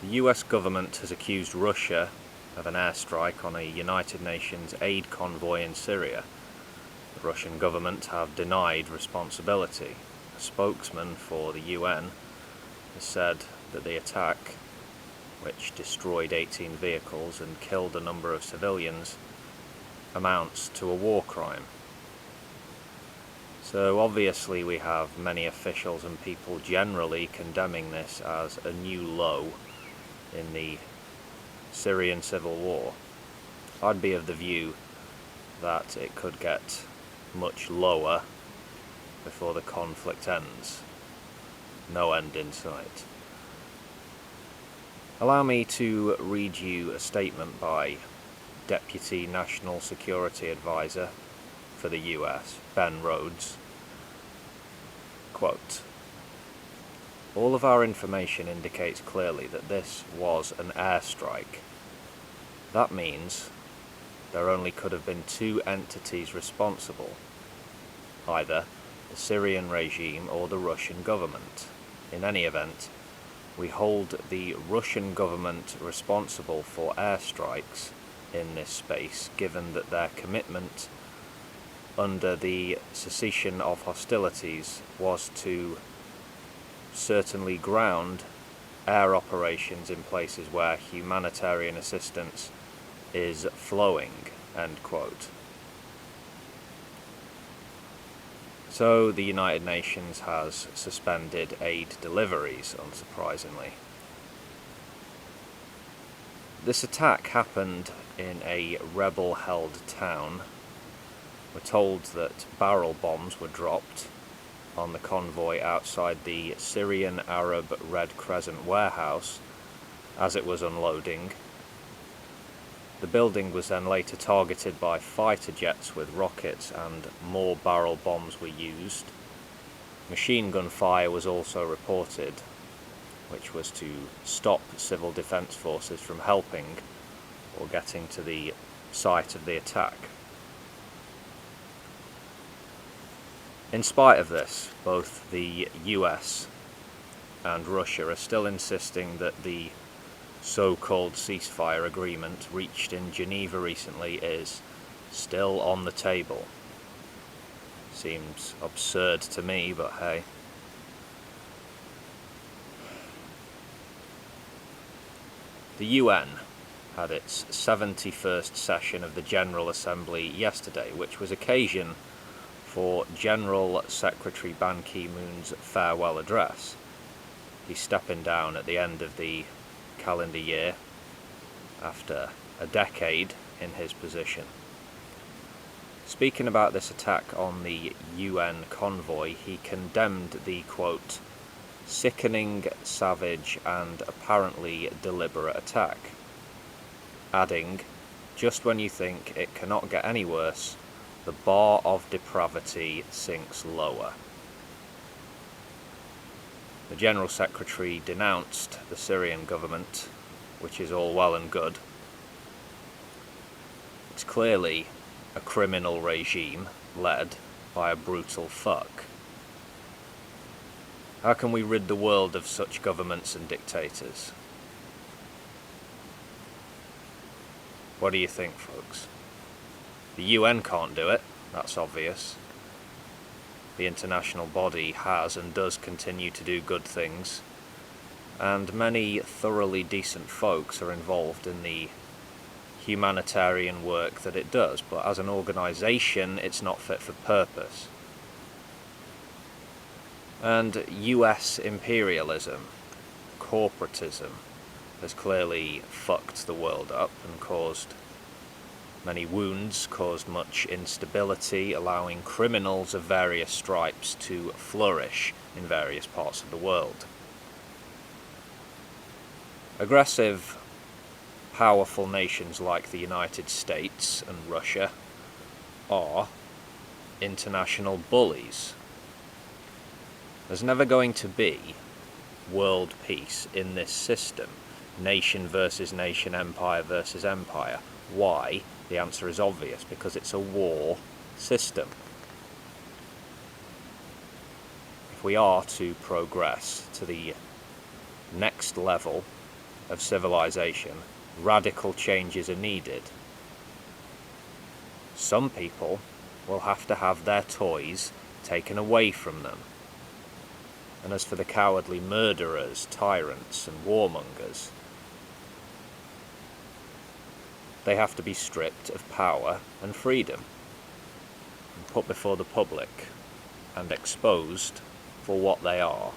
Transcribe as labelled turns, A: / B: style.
A: The US government has accused Russia of an airstrike on a United Nations aid convoy in Syria. The Russian government have denied responsibility. A spokesman for the UN has said that the attack, which destroyed 18 vehicles and killed a number of civilians, amounts to a war crime. So obviously we have many officials and people generally condemning this as a new low in the Syrian civil war. I'd be of the view that it could get much lower before the conflict ends. No end in sight. Allow me to read you a statement by Deputy National Security Advisor for the US, Ben Rhodes. Quote, "All of our information indicates clearly that this was an airstrike. That means there only could have been two entities responsible, either the Syrian regime or the Russian government. In any event, we hold the Russian government responsible for airstrikes in this space, given that their commitment under the cessation of hostilities was to certainly ground air operations in places where humanitarian assistance is flowing." End quote. So the United Nations has suspended aid deliveries, unsurprisingly. This attack happened in a rebel-held town. We're told that barrel bombs were dropped on the convoy outside the Syrian Arab Red Crescent warehouse as it was unloading. The building was then later targeted by fighter jets with rockets, and more barrel bombs were used. Machine gun fire was also reported, which was to stop civil defense forces from helping or getting to the site of the attack. In spite of this, both the US and Russia are still insisting that the so-called ceasefire agreement reached in Geneva recently is still on the table. Seems absurd to me, but hey. The UN had its 71st session of the General Assembly yesterday, which was occasion for General Secretary Ban Ki-moon's farewell address. He's stepping down at the end of the calendar year after a decade in his position. Speaking about this attack on the UN convoy, he condemned the, quote, "sickening, savage and apparently deliberate attack," adding, "Just when you think it cannot get any worse, the bar of depravity sinks lower." The General Secretary denounced the Syrian government, which is all well and good. It's clearly a criminal regime led by a brutal fuck. How can we rid the world of such governments and dictators? What do you think, folks? The UN can't do it, that's obvious. The international body has and does continue to do good things, and many thoroughly decent folks are involved in the humanitarian work that it does, but as an organisation it's not fit for purpose. And US imperialism, corporatism, has clearly fucked the world up and caused many wounds, caused much instability, allowing criminals of various stripes to flourish in various parts of the world. Aggressive, powerful nations like the United States and Russia are international bullies. There's never going to be world peace in this system. Nation versus nation, empire versus empire. Why? The answer is obvious, because it's a war system. If we are to progress to the next level of civilization, radical changes are needed. Some people will have to have their toys taken away from them. And as for the cowardly murderers, tyrants, and warmongers, they have to be stripped of power and freedom, and put before the public, and exposed for what they are.